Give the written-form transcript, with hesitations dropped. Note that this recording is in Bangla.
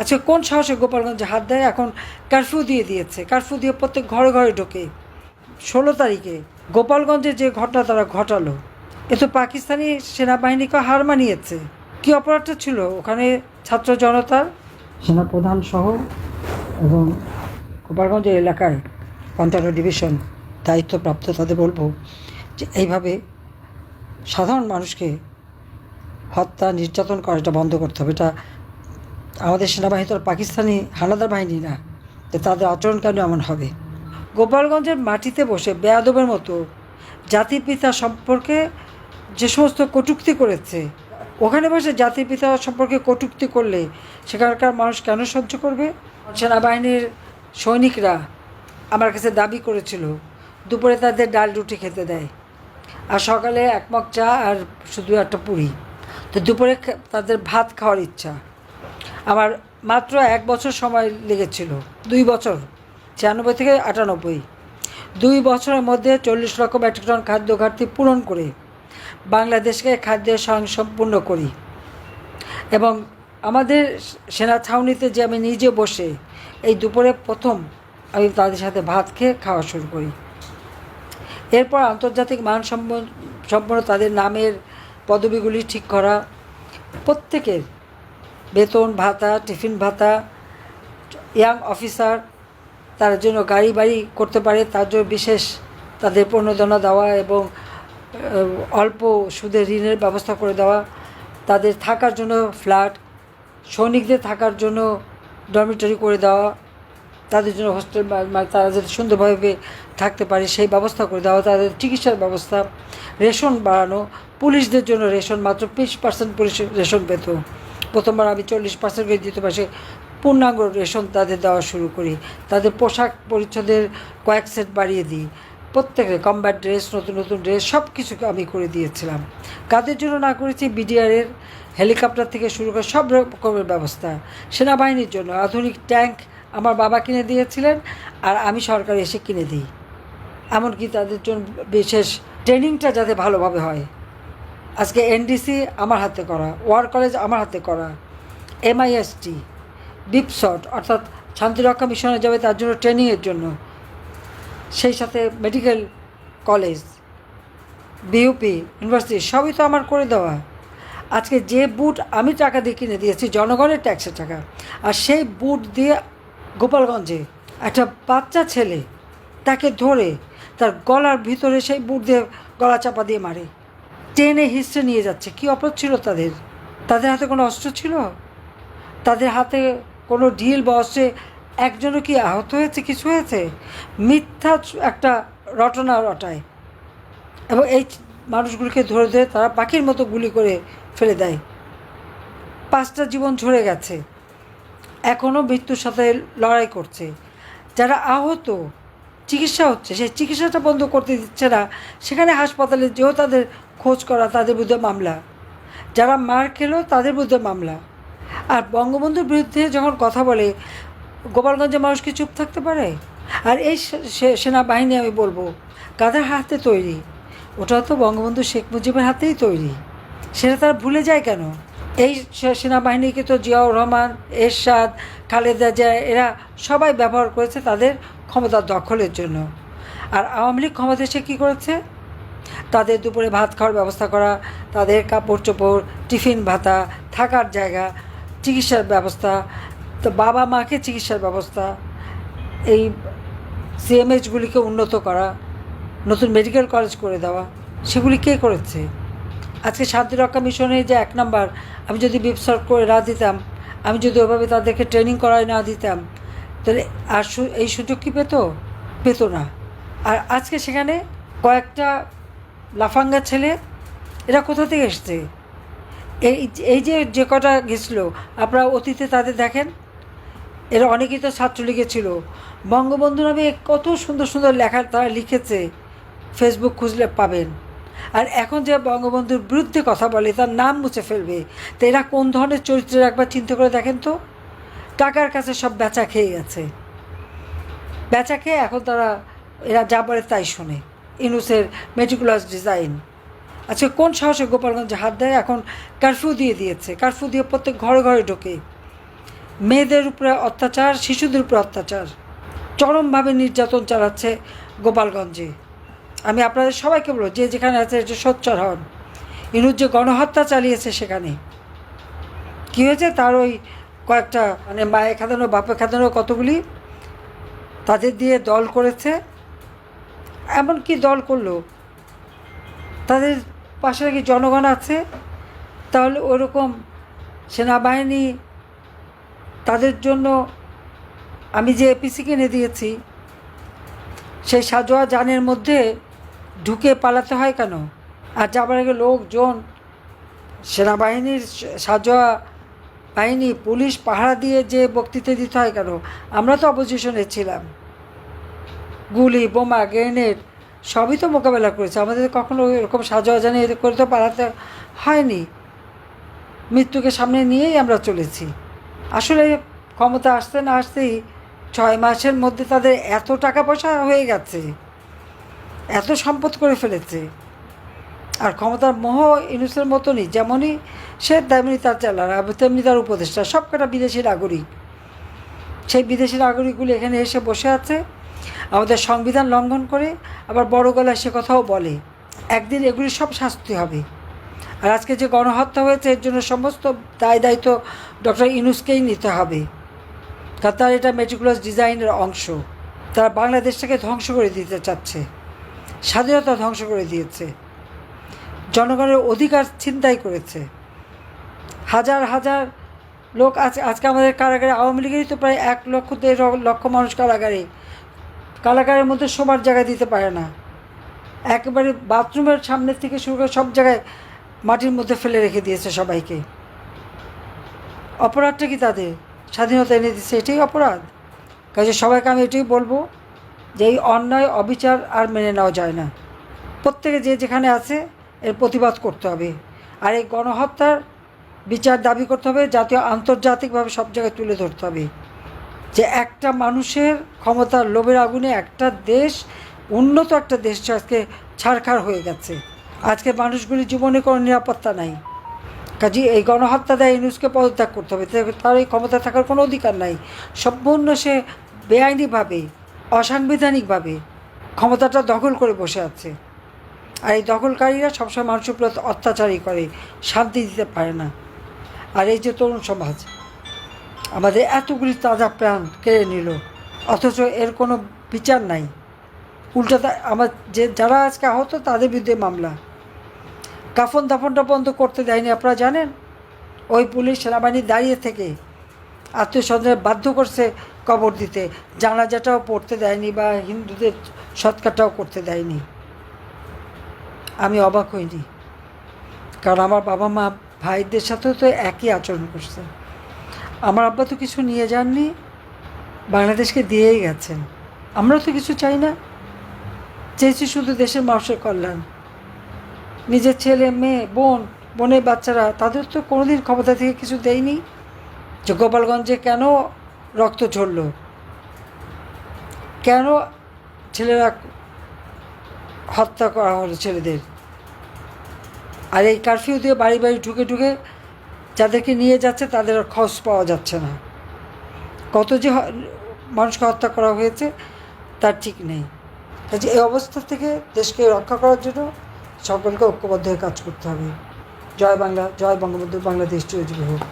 আচ্ছা, কোন সাহসে গোপালগঞ্জে হাত দেয়? এখন কারফিউ দিয়ে দিয়েছে, কারফিউ দিয়ে প্রত্যেক ঘরে ঘরে ঢোকে। 16 তারিখে গোপালগঞ্জে যে ঘটনা তারা ঘটালো, এ তো পাকিস্তানি সেনাবাহিনীকে হার মানিয়েছে। কী অপরাধটা ছিল ওখানে ছাত্র জনতার? সেনাপ্রধান সহ এবং গোপালগঞ্জের এলাকায় ৫৫ ডিভিশন দায়িত্বপ্রাপ্ত তাদের বলবো যে এইভাবে সাধারণ মানুষকে হত্যা নির্যাতন করা এটা বন্ধ করতে হবে। এটা আমাদের সেনাবাহিনী তো পাকিস্তানি হানাদার বাহিনী না, তো তাদের আচরণ কেন এমন হবে? গোপালগঞ্জের মাটিতে বসে বেয়াদবের মতো জাতির পিতা সম্পর্কে যে সমস্ত কটূক্তি করেছে, ওখানে বসে জাতির পিতা সম্পর্কে কটূক্তি করলে সেখানকার মানুষ কেন সহ্য করবে? সেনাবাহিনীর সৈনিকরা আমার কাছে দাবি করেছিল দুপুরে তাদের ডাল রুটি খেতে দেয়, আর সকালে এক মগ চা আর শুধু একটা পুরি। তো দুপুরে তাদের ভাত খাওয়ার ইচ্ছা। আমার মাত্র 1 বছর সময় লেগেছিল, 2 বছর, 96 থেকে 98, 2 বছরের মধ্যে 40 লক্ষ মেট্রিক টন খাদ্য ঘাটতি পূরণ করে বাংলাদেশকে খাদ্যের স্বয়ংসম্পূর্ণ করি। এবং আমাদের সেনা ছাউনিতে যে আমি নিজে বসে এই দুপুরে প্রথম আমি তাদের সাথে ভাত খেয়ে খাওয়া শুরু করি। এরপর আন্তর্জাতিক সম্পন্ন তাদের নামের পদবিগুলি ঠিক করা, প্রত্যেকের বেতন ভাতা, টিফিন ভাতা, ইয়াং অফিসার তার জন্য গাড়ি বাড়ি করতে পারে তার জন্য বিশেষ তাদের প্রণোদনা দেওয়া এবং অল্প সুদে ঋণের ব্যবস্থা করে দেওয়া, তাদের থাকার জন্য ফ্ল্যাট, সৈনিকদের থাকার জন্য ডরমিটরি করে দেওয়া, তাদের জন্য হোস্টেল, তারা যাতে সুন্দরভাবে থাকতে পারে সেই ব্যবস্থা করে দেওয়া, তাদের চিকিৎসার ব্যবস্থা, রেশন বাড়ানো, পুলিশদের জন্য রেশন মাত্র 20% পুলিশ রেশন পেত, প্রথমবার আমি 40% করে দিতে পারি, পূর্ণাঙ্গ রেশন তাদের দেওয়া শুরু করি, তাদের পোশাক পরিচ্ছদের কয়েক সেট বাড়িয়ে দিই, প্রত্যেকের কমব্যাট ড্রেস, নতুন নতুন ড্রেস সব কিছু আমি করে দিয়েছিলাম। কাদের জন্য না করেছি? বিডিআরের হেলিকপ্টার থেকে শুরু করে সব রকমের ব্যবস্থা। সেনাবাহিনীর জন্য আধুনিক ট্যাঙ্ক আমার বাবা কিনে দিয়েছিলেন আর আমি সরকার এসে কিনে দিই। এমনকি তাদের জন্য বিশেষ ট্রেনিংটা যাতে ভালোভাবে হয়। আজকে এনডিসি আমার হাতে করা, ওয়ার কলেজ আমার হাতে করা, MIST, ডিপসট অর্থাৎ শান্তিরক্ষা মিশনে যাবে তার জন্য ট্রেনিংয়ের জন্য, সেই সাথে মেডিকেল কলেজ, বিউপি, ইউনিভার্সিটি সবই তো আমার করে দেওয়া। আজকে যে বুট আমি টাকা দিয়ে কিনে দিয়েছি জনগণের ট্যাক্সের টাকা, আর সেই বুট দিয়ে গোপালগঞ্জে একটা বাচ্চা ছেলে তাকে ধরে তার গলার ভিতরে সেই বুট দিয়ে গলা চাপা দিয়ে মারে, টেনে হিস্ট্রে নিয়ে যাচ্ছে। কী অপরাধ ছিল তাদের? তাদের হাতে কোনো অস্ত্র ছিল? তাদের হাতে কোনো ঢিল বা অস্ত্রে একজনও কি আহত হয়েছে, কিছু হয়েছে? মিথ্যা একটা রটনা রটায় এবং এই মানুষগুলোকে ধরে ধরে তারা পাখির মতো গুলি করে ফেলে দেয়। 5টা জীবন ঝরে গেছে, এখনও মৃত্যুর সাথে লড়াই করছে। যারা আহত, চিকিৎসা হচ্ছে, সেই চিকিৎসাটা বন্ধ করতে দিচ্ছে না, সেখানে হাসপাতালে যেও তাদের খোঁজ করা, তাদের বিরুদ্ধে মামলা। যারা মার খেলো তাদের বিরুদ্ধে মামলা। আর বঙ্গবন্ধুর বিরুদ্ধে যখন কথা বলে গোপালগঞ্জের মানুষ কি চুপ থাকতে পারে? আর এই সেনাবাহিনী আমি বলবো কাদের হাতে তৈরি? ওটা তো বঙ্গবন্ধু শেখ মুজিবের হাতেই তৈরি, সেটা তারা ভুলে যায় কেন? এই সেনাবাহিনীকে তো জিয়াউর রহমান, এরশাদ, খালেদা জিয়া এরা সবাই ব্যবহার করেছে তাদের ক্ষমতার দখলের জন্য। আর আওয়ামী লীগ ক্ষমতা এসে কী করেছে? তাদের দুপুরে ভাত খাওয়ার ব্যবস্থা করা, তাদের কাপড় চোপড়, টিফিন ভাতা, থাকার জায়গা, চিকিৎসার ব্যবস্থা, তো বাবা মাকে চিকিৎসার ব্যবস্থা, এই CMHগুলিকে উন্নত করা, নতুন মেডিকেল কলেজ করে দেওয়া, সেগুলি কে করেছে? আজকে শান্তিরক্ষা মিশনে যে 1 নাম্বার, আমি যদি বিপসর্গ করে না দিতাম, আমি যদি ওভাবে তাদেরকে ট্রেনিং করায় না দিতাম, তাহলে আর এই সুযোগ কি পেত না। আর আজকে সেখানে কয়েকটা লাফাঙ্গা ছেলে, এরা কোথা থেকে এসছে? এই যে কটা গেছিলো আপনারা অতীতে তাদের দেখেন, এরা অনেকেই তো ছাত্রলীগে ছিল। বঙ্গবন্ধু নামে কত সুন্দর সুন্দর লেখা তারা লিখেছে, ফেসবুক খুঁজলে পাবেন। আর এখন যে বঙ্গবন্ধুর বিরুদ্ধে কথা বলে তার নাম মুছে ফেলবে, তো এরা কোন ধরনের চরিত্রের একবার চিন্তা করে দেখেন তো। টাকার কাছে সব বেচা খেয়ে গেছে, বেচা খেয়ে এখন এরা যা বলে তাই শোনে। ইউনুসের মেটিকুলাস ডিজাইন। আচ্ছা, কোন সাহসে গোপালগঞ্জে হাত দেয়? এখন কারফিউ দিয়ে দিয়েছে, কারফিউ দিয়ে প্রত্যেক ঘরে ঘরে ঢোকে। মেয়েদের উপরে অত্যাচার, শিশুদের উপরে অত্যাচার, চরমভাবে নির্যাতন চালাচ্ছে গোপালগঞ্জে। আমি আপনাদের সবাইকে বলবো, যে যেখানে আছে একটু সোচ্চার হন। ইনুস যে গণহত্যা চালিয়েছে, সেখানে কী হয়েছে, তার ওই কয়েকটা মানে মায়ে খাদানো বাপে খাদানো কতগুলি তাদের দিয়ে দল করেছে। এমন কি দল করলো, তাদের পাশে নাকি জনগণ আছে। তাহলে ওরকম সেনাবাহিনী তাদের জন্য আমি যে এপিসি কিনে দিয়েছি, সেই সাজোয়া যানের মধ্যে ঢুকে পালাতে হয় কেন? আর যাবার আগে লোকজন, সেনাবাহিনীর সাজোয়া বাহিনী, পুলিশ পাহারা দিয়ে যে বক্তৃতা দিতে হয় কেন? আমরা তো অপোজিশনে ছিলাম, গুলি, বোমা, গ্রেনেড সবই তো মোকাবেলা করেছে। আমাদের কখনো এরকম সাজোয়া জানিয়ে করে তো পালাতে হয়নি। মৃত্যুকে সামনে নিয়েই আমরা চলেছি। আসলে ক্ষমতা আসতে না আসতেই 6 মাসের মধ্যে তাদের এত টাকা পয়সা হয়ে গেছে, এত সম্পদ করে ফেলেছে। আর ক্ষমতার মোহ ইউনূসের মতনই, যেমনই সে তেমনি তার চালারা, তেমনি তার উপদেষ্টা, সব কটা বিদেশি নাগরিক। সেই বিদেশি নাগরিকগুলি এখানে এসে বসে আছে আমাদের সংবিধান লঙ্ঘন করে, আবার বড় গলায় সে কথাও বলে। একদিন এগুলি সব শাস্তি হবে। আর আজকে যে গণহত্যা হয়েছে, এর জন্য সমস্ত দায়িত্ব ডক্টর ইউনূসকেই নিতে হবে, কারণ তার এটা মেটিকুলাস ডিজাইনের অংশ। তারা বাংলাদেশটাকে ধ্বংস করে দিতে চাচ্ছে, স্বাধীনতা ধ্বংস করে দিয়েছে, জনগণের অধিকার ছিনতাই করেছে। হাজার হাজার লোক আছে আজকে আমাদের কারাগারে। আওয়ামী লীগেরই তো প্রায় 1 লক্ষ 1.5 লক্ষ মানুষ কারাগারের মধ্যে শোবার জায়গা দিতে পারে না। একেবারে বাথরুমের সামনের থেকে শুরু করে সব জায়গায় মাটির মধ্যে ফেলে রেখে দিয়েছে সবাইকে। অপরাধটা কি তাদের? স্বাধীনতা এনে দিচ্ছে, এটাই অপরাধ। কাজে সবাইকে আমি এটাই বলবো যে এই অন্যায় অবিচার আর মেনে নেওয়া যায় না। প্রত্যেকে যে যেখানে আছে এর প্রতিবাদ করতে হবে। আর এই গণহত্যার বিচার দাবি করতে হবে, জাতীয় আন্তর্জাতিকভাবে সব জায়গায় তুলে ধরতে হবে যে একটা মানুষের ক্ষমতার লোভের আগুনে একটা দেশ, উন্নত একটা দেশ আজকে ছারখার হয়ে গেছে। আজকে মানুষগুলির জীবনে কোনো নিরাপত্তা নাই। কাজে এই গণহত্যা দেয় ইউনূসকে পদত্যাগ করতে হবে। তার এই ক্ষমতা থাকার কোনো অধিকার নাই। সম্পূর্ণ সে বেআইনিভাবে, অসাংবিধানিকভাবে ক্ষমতাটা দখল করে বসে আছে। আর এই দখলকারীরা সবসময় মানুষের উপর অত্যাচারই করে, শান্তি দিতে পারে না। আর এই যে তরুণ সমাজ আমাদের এতগুলি তাজা প্রাণ কেড়ে নিল, অথচ এর কোনো বিচার নাই। উল্টা আমার যারা আজকে আহত তাদের বিরুদ্ধে মামলা। কাফন দাফনটা বন্ধ করতে দেয়নি, আপনারা জানেন। ওই পুলিশ সেনাবাহিনী দাঁড়িয়ে থেকে আত্মীয় স্বজনের বাধ্য করছে কবর দিতে, জানাজাটাও পড়তে দেয়নি বা হিন্দুদের সৎকারটাও করতে দেয়নি। আমি অবাক হইনি, কারণ আমার বাবা মা ভাইদের সাথেও তো একই আচরণ করছে। আমার আব্বা তো কিছু নিয়ে যাননি, বাংলাদেশকে দিয়েই গেছেন। আমরা তো কিছু চাই না, চেয়েছি শুধু দেশের মানুষের কল্যাণ। নিজের ছেলে মেয়ে বোনের বাচ্চারা, তাদের তো কোনোদিন ক্ষমতা থেকে কিছু দেয়নি। যে গোপালগঞ্জে কেন রক্ত ঝরল, কেন ছেলেরা হত্যা করা হলো ছেলেদের। আর এই কারফিউ দিয়ে বাড়ি বাড়ি ঢুকে ঢুকে যাদেরকে নিয়ে যাচ্ছে তাদের আর খোঁজ পাওয়া যাচ্ছে না। কত যে মানুষকে হত্যা করা হয়েছে তার ঠিক নেই। কাজে এই অবস্থা থেকে দেশকে রক্ষা করার জন্য সকলকে ঐক্যবদ্ধ হয়ে কাজ করতে হবে। জয় বাংলা, জয় বঙ্গবন্ধু, বাংলাদেশ চিরজীবী হোক।